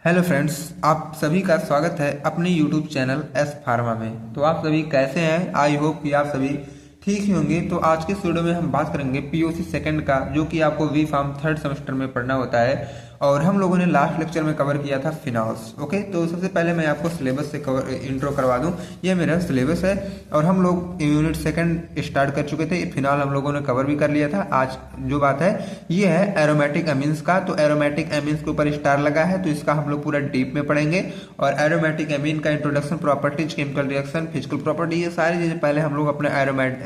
Hello friends, आप सभी का स्वागत है अपने यूट्यूब चैनल एस फार्मा में। तो आप सभी कैसे हैं? आई होप कि आप सभी ठीक ही होंगे। तो आज के इस वीडियो में हम बात करेंगे पीओसी सेकंड का, जो कि आपको वी फार्म थर्ड सेमेस्टर में पढ़ना होता है। और हम लोगों ने लास्ट लेक्चर में कवर किया था फिनॉल्स। ओके, तो सबसे पहले मैं आपको सिलेबस से कवर इंट्रो करवा दूं। ये मेरा सिलेबस है और हम लोग यूनिट सेकंड स्टार्ट कर चुके थे। फिनॉल हम लोगों ने कवर भी कर लिया था। आज जो बात है ये है एरोमेटिक अमीन्स का। तो एरोमेटिक अमीन्स के ऊपर स्टार लगा है, तो इसका हम लोग पूरा डीप में पढ़ेंगे। और एरोमेटिक अमीन का introduction, properties, chemical reaction, physical property, ये सारी चीजें पहले हम लोग अपने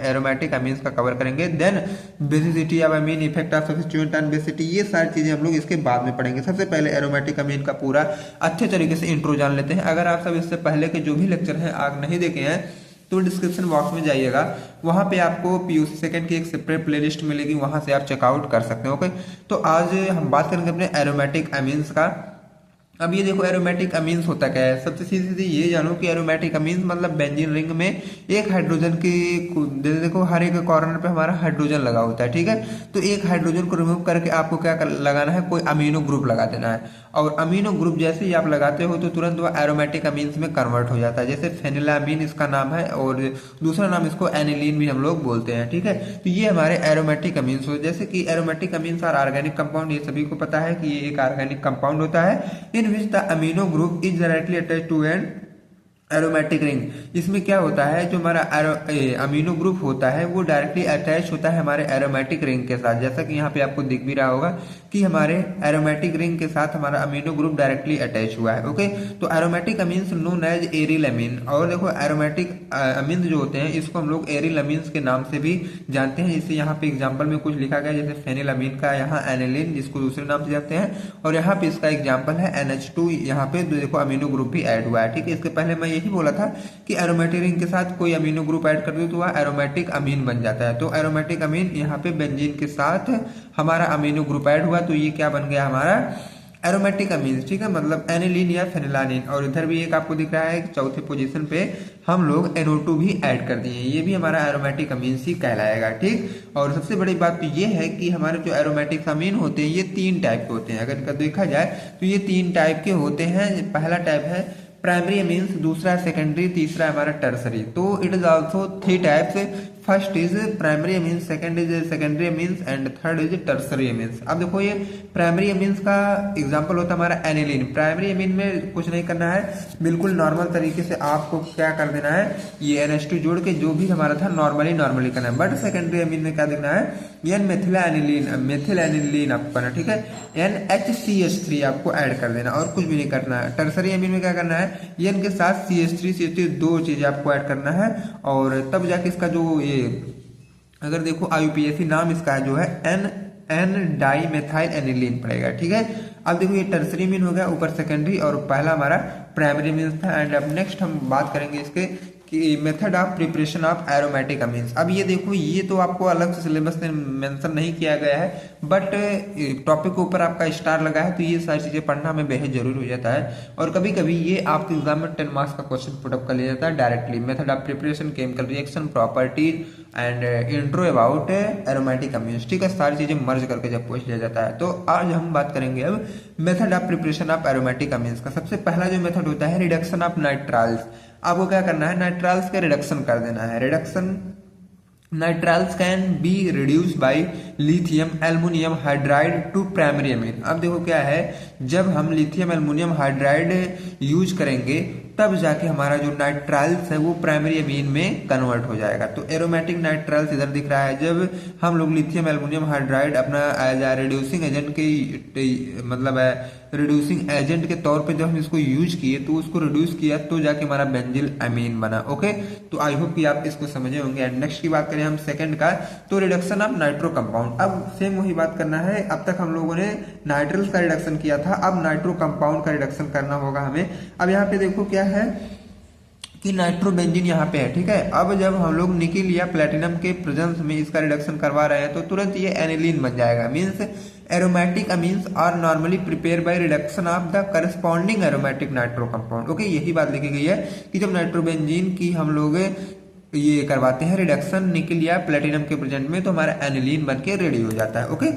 एरोमेटिक अमीन्स का कवर करेंगे। Then basicity of amine, effect of substituent on basicity, ये सारी चीजें हम लोग इसके बाद में पढ़ेंगे। सबसे पहले एरोमेटिक अमीन का पूरा अच्छे तरीके से इंट्रो जान लेते हैं। अगर आप सब इससे पहले के जो भी लेक्चर हैं आप नहीं देखे हैं तो डिस्क्रिप्शन बॉक्स में जाइएगा, वहां पे आपको पीयूसी सेकंड की एक सेपरेट प्लेलिस्ट मिलेगी, वहां से आप चेकआउट कर सकते हैं। ओके, तो आज हम बात करेंगे अपने एरोमेटिक अमीन्स का। अब ये देखो एरोमेटिक अमीन्स होता क्या है। सबसे सीधी सीधी ये जानो कि एरोमेटिक अमीन्स मतलब बेंजीन रिंग में एक हाइड्रोजन की, देखो हर एक कॉर्नर पे हमारा हाइड्रोजन लगा होता है, ठीक है। तो एक हाइड्रोजन को रिमूव करके आपको क्या लगाना है, कोई अमीनो ग्रुप लगा देना है। और अमीनो ग्रुप जैसे ही आप लगाते हो तो तुरंत वो एरोमेटिक अमीन्स में कन्वर्ट हो जाता है। जैसे फेनिलामीन इसका नाम है और दूसरा नाम इसको एनिलीन भी हम लोग बोलते हैं, ठीक है। तो ये हमारे एरोमेटिक अमीन्स हो। जैसे कि aromatic amines are organic compound, ये सभी को पता है कि ये एक ऑर्गेनिक कंपाउंड होता है इन which the amino group is directly attached to an aromatic ring. इसमें क्या होता है, जो हमारा अमीनो ग्रुप होता है वो डायरेक्टली अटैच होता है हमारे एरोमेटिक रिंग के साथ। जैसा कि यहाँ पे आपको दिख भी रहा होगा कि हमारे एरोमेटिक रिंग के साथ हमारा अमीनो ग्रुप डायरेक्टली अटैच हुआ है। ओके, तो aromatic amines known as aryl amine. और देखो एरोमेटिक अमीन जो होते हैं इसको हम लोग एरिल अमीन्स के नाम से भी जानते हैं। जैसे यहाँ पे एग्जाम्पल में कुछ लिखा गया, जैसे फेनिल अमीन का यहाँ एनिलीन, जिसको दूसरे नाम से जानते हैं। और यहाँ पे इसका एग्जाम्पल है NH2, यहाँ पे देखो अमीनो ग्रुप भी ऐड हुआ है, ठीक है। इसके पहले मैं यही बोला था कि एरोमेटिक रिंग के साथ कोई अमीनो ग्रुप ऐड कर दो तो वह एरोमेटिक अमीन बन जाता है। तो एरोमेटिक अमीन यहाँ पे बेंजीन के साथ हमारा अमीनो ग्रुप ऐड हुआ तो ये क्या बन गया, हमारा एरोमेटिक अमीन, ठीक है, मतलब एनिलीन या फेनिलानीन। और इधर भी एक आपको दिख रहा है चौथे पोजीशन पे हम लोग NO2 भी ऐड कर दिए, ये भी हमारा एरोमेटिक अमीन ही कहलाएगा, ठीक। और सबसे बड़ी बात तो ये है कि हमारे जो एरोमेटिक अमीन होते हैं ये 3 टाइप के होते हैं। अगर इनका देखा जाए तो ये 3 टाइप के होते हैं। पहला टाइप है प्राइमरी अमीन्स, दूसरा सेकेंडरी, तीसरा हमारा टर्सरी। तो it is also 3 types. First is primary amines, second is secondary amines and third is tertiary amines. अब देखो ये प्राइमरी अमीन्स का एग्जांपल होता है हमारा एनिलीन। प्राइमरी अमीन में कुछ नहीं करना है, बिल्कुल नॉर्मल तरीके से आपको क्या कर देना है, ये NH2 जोड़ के जो भी हमारा था नॉर्मली करना है। बट सेकेंडरी अमीन में क्या देखना है, मेथिल एनिलीन आपको करना, ठीक है। NHCH3 आपको ऐड कर देना और कुछ भी नहीं करना है। टर्सरी अमीन में क्या करना है, N के साथ CH3 दो चीजें आपको ऐड करना है। और तब जाके इसका जो ये अगर देखो IUPAC नाम इसका जो है N डाइमेथाइल एनिलीन पड़ेगा, ठीक है। अब देखो ये टर्सरी मीन हो गया, ऊपर सेकेंडरी, और पहला हमारा प्राइमरी मीन था। एंड अब नेक्स्ट हम बात करेंगे इसके कि method of preparation of aromatic amines. अब ये देखो ये तो आपको अलग से सिलेबस में मेंशन नहीं किया गया है, बट टॉपिक के ऊपर आपका स्टार लगा है तो ये सारी चीजें पढ़ना हमें बेहद जरूरी हो जाता है। और कभी कभी ये आपके एग्जाम में 10 मार्क्स का क्वेश्चन पुटअप कर लिया जाता है directly. Method of preparation, chemical reaction, properties and intro about aromatic amines, ठीक है। सारी चीजें मर्ज करके जब पूछ लिया जाता है। तो आज हम बात करेंगे अब method of preparation of aromatic amines का। सबसे पहला जो मेथड होता है रिडक्शन ऑफ नाइट्राल्स। आपको क्या करना है, नाइट्राल्स का रिडक्शन कर देना है। Reduction nitriles can be reduce by lithium aluminium hydride to primary amine. अब देखो क्या है, जब हम लिथियम एल्युमिनियम हाइड्राइड यूज करेंगे तब जाके हमारा जो नाइट्राइल्स है वो प्राइमरी अमीन में कन्वर्ट हो जाएगा। तो एरोमेटिक नाइट्राइल्स इधर दिख रहा है। जब हम लोग लिथियम एल्युमिनियम हाइड्राइड अपना एज ए रिड्यूसिंग एजेंट के मतलब रिड्यूसिंग एजेंट के तौर पे जब हम इसको यूज किए तो उसको रिड्यूस किया तो जाके हमारा बेंजिल अमीन बना। ओके, तो आई होप कि आप इसको समझे होंगे। एंड नेक्स्ट की बात करें हम सेकंड का, तो रिडक्शन ऑफ नाइट्रो कंपाउंड। अब सेम वही बात करना है, अब तक हम लोगों ने नाइट्रल्स का रिडक्शन किया था, अब नाइट्रो कंपाउंड का रिडक्शन करना होगा हमें। अब यहाँ पे देखो क्या है कि नाइट्रोबेंजीन यहाँ पे है, ठीक है। अब जब हम लोग निकिल या प्लेटिनम के प्रेजेंस में इसका रिडक्शन करवा रहे हैं तो तुरंत ये एनिलीन बन जाएगा। Means aromatic amines are normally prepare by reduction of the corresponding aromatic nitro compound. Okay, यही बात लिखी गई है कि जब नाइट्रोबेंजीन की हम लोग ये करवाते हैं रिडक्शन निकिल या प्लेटिनम के प्रेजेंट में तो हमारा एनिलीन बन के रेडी हो जाता है। ओके,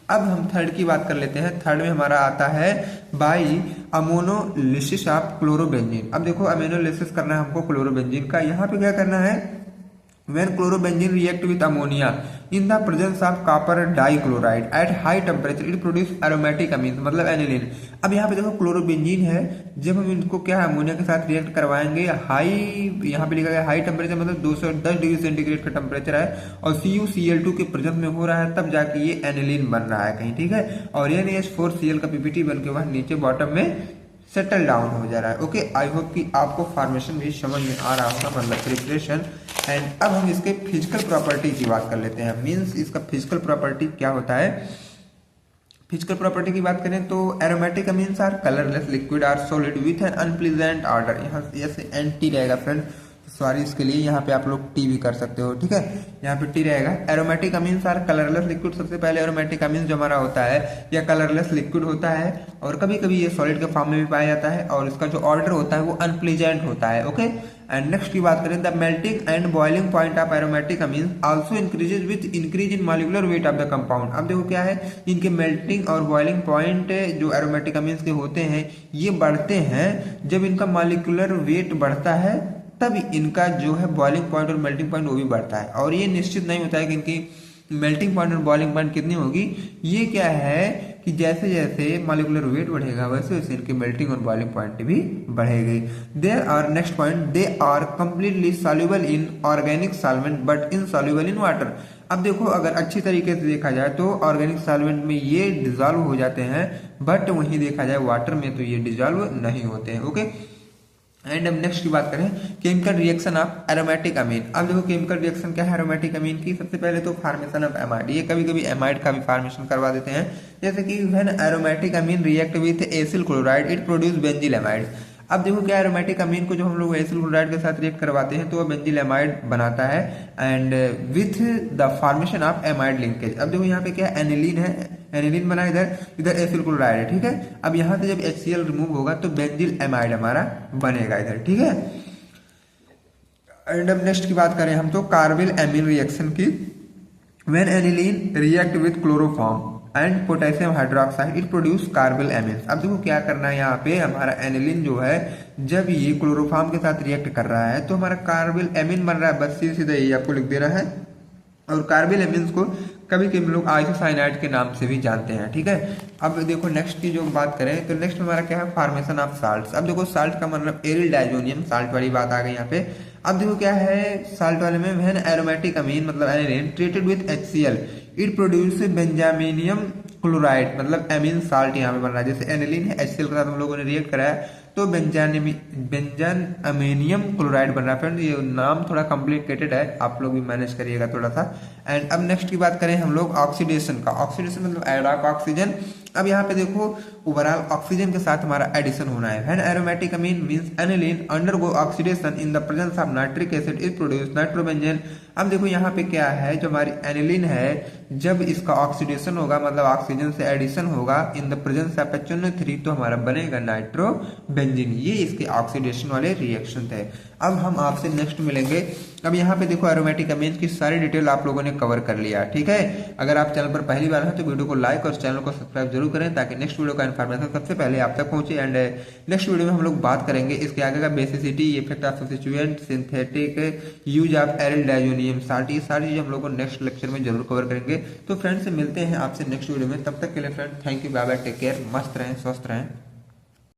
अब हम थर्ड की बात कर लेते हैं। थर्ड में हमारा आता है बाई अमोनोलिसिस ऑफ क्लोरोबेंजीन। अब देखो अमीनोलिसिस करना है हमको क्लोरोबेंजीन का। यहाँ पे क्या करना है, when chlorobenzene react with ammonia in the presence of copper dichloride at high temperature it produce aromatic amines मतलब एनिलीन। अब यहाँ पे देखो क्लोरोबेंजीन है, जब हम इनको क्या है अमोनिया के साथ रिएक्ट करवाएंगे हाई, यहाँ पे लिखा गया हाई टेम्परेचर मतलब 210 डिग्री सेंटीग्रेड का टेम्परेचर है और CuCl2 के प्रेजेंस में हो रहा है, तब जाके ये एनिलीन बन रहा है कहीं, ठीक है। और NH4Cl का पीपीटी बन के वह नीचे बॉटम में सेटल डाउन हो जा रहा है। ओके, आई होप कि आपको फॉर्मेशन भी समझ में आ रहा होगा, मतलब प्रिपरेशन। एंड अब हम इसके फिजिकल प्रॉपर्टी की बात कर लेते हैं। मींस इसका फिजिकल प्रॉपर्टी क्या होता है। फिजिकल प्रॉपर्टी की बात करें तो aromatic amines are colourless liquid or solid with an unpleasant odour. यहाँ से एंटी रहेगा फ्रेंड, सॉरी इसके लिए यहाँ पे आप लोग टी भी कर सकते हो, ठीक है। यहाँ पे टी रहेगा। Aromatic amines are colourless liquid. सबसे पहले एरोमेटिक अमीन्स जो हमारा होता है यह कलरलेस लिक्विड होता है और कभी कभी ये सॉलिड के फॉर्म में भी पाया जाता है और इसका जो ऑर्डर होता है वो अनप्लीजेंट होता है। ओके, एंड नेक्स्ट की बात करें the melting and boiling point of aromatic amines also increases with increase in molecular weight of the compound. अब देखो क्या है, इनके मेल्टिंग और बॉइलिंग पॉइंट जो एरोमेटिक अमीन्स के होते हैं ये बढ़ते हैं जब इनका मॉलिक्यूलर वेट बढ़ता है, तब इनका जो है बॉइलिंग पॉइंट और मेल्टिंग पॉइंट वो भी बढ़ता है। और ये निश्चित नहीं होता है कि इनकी मेल्टिंग पॉइंट और बॉइलिंग पॉइंट कितनी होगी। ये क्या है कि जैसे जैसे मॉलिक्यूलर वेट बढ़ेगा वैसे वैसे इनकी मेल्टिंग और बॉइलिंग पॉइंट भी बढ़ेगी। There are next point, they are completely soluble in organic solvent but insoluble in water. अब देखो अगर अच्छी तरीके से देखा जाए तो ऑर्गेनिक सॉल्वेंट में ये डिजॉल्व हो जाते हैं, बट वहीं देखा जाए वाटर में तो ये डिजॉल्व नहीं होते हैं। ओके, एंड अब नेक्स्ट की बात करें केमिकल रिएक्शन ऑफ एरोमेटिक अमीन। अब देखो केमिकल रिएक्शन क्या है एरोमेटिक अमीन की। सबसे पहले तो फॉर्मेशन ऑफ एमाइड, ये कभी कभी एमाइड का भी फॉर्मेशन करवा देते हैं। जैसे कि when aromatic amine react with acyl chloride it produce benzyl amide. अब देखो क्या एरोमेटिक अमीन को जब हम लोग एसिल क्लोराइड के साथ रिएक्ट करवाते हैं तो वह बेंजिल एमाइड बनाता है and with the formation of amide linkage. अब देखो यहाँ पे क्या एनिलीन है, एनिलीन बना इधर, इधर एसिल क्लोराइड है, ठीक है। अब यहाँ से जब HCl रिमूव होगा तो बेंजिल एमाइड हमारा बनेगा इधर, ठीक है। एंड अब नेक्स्ट की बात करें हम तो कार्बिल एमीन रिएक्शन की। When aniline react with chloroform and potassium hydroxide it produce carbyl amines. अब देखो क्या करना है यहाँ पे, हमारा एनिलीन जो है जब ये क्लोरोफॉर्म के साथ रिएक्ट कर रहा है तो हमारा कार्बिल एमीन बन रहा है, बस सीधे यही आपको लिख दे रहा है। और कार्बिल एमीन्स को कभी कभी लोग आइसोसाइनाइड के नाम से भी जानते हैं, ठीक है। अब देखो नेक्स्ट की जो बात करें तो नेक्स्ट हमारा क्या है फॉर्मेशन ऑफ साल्ट्स। अब देखो साल्ट का मतलब एरिल डाइजोनियम, साल्ट वाली बात आ गई यहाँ पे। अब देखो क्या है साल्ट वाले में व्हेन एरोमेटिक अमीन मतलब aniline treated with HCl it produce benzaminium chloride मतलब एमीन साल्ट यहाँ पे बन रहा है। जैसे एनिलीन है HCl के साथ हम लोगों ने रिएक्ट कराया तो बेंजान अमेनियम क्लोराइड बन रहा है। फ्रेंड ये नाम थोड़ा कॉम्प्लिकेटेड है, आप लोग भी मैनेज करिएगा थोड़ा सा। एंड अब नेक्स्ट की बात करें हम लोग ऑक्सीडेशन का। ऑक्सीडेशन मतलब ऐड ऑफ ऑक्सीजन। अब यहाँ पे देखो ओवरऑल ऑक्सीजन के साथ हमारा एडिशन होना है। When aromatic amine means aniline undergo oxidation in the presence of nitric acid is produce nitrobenzene. अब देखो यहाँ पे क्या है, जो हमारी एनिलीन है जब इसका ऑक्सीडेशन होगा मतलब ऑक्सीजन से एडिशन होगा इन द प्रेजेंस ऑफ HNO3 तो हमारा बनेगा नाइट्रोबेंजीन। ये इसके ऑक्सीडेशन वाले रिएक्शन थे। अब हम आपसे नेक्स्ट मिलेंगे। अब यहाँ पे देखो एरोमेटिक अमीन की सारी डिटेल आप लोगों ने कवर कर लिया, ठीक है। अगर आप चैनल पर पहली बार हैं तो वीडियो को लाइक और चैनल को सब्सक्राइब जरूर करें ताकि नेक्स्ट वीडियो का इन्फॉर्मेशन सबसे पहले आप तक पहुंचे। एंड नेक्स्ट वीडियो में हम लोग बात करेंगे इसके आगे का basicity, effect of substituent, synthetic use of aryl diazonium salt, ये सारी चीजें हम लोग को नेक्स्ट लेक्चर में जरूर कवर करेंगे। तो फ्रेंड्स मिलते हैं आपसे नेक्स्ट वीडियो में, तब तक के लिए friend thank you, bye bye, take care, मस्त रहें, स्वस्थ रहें।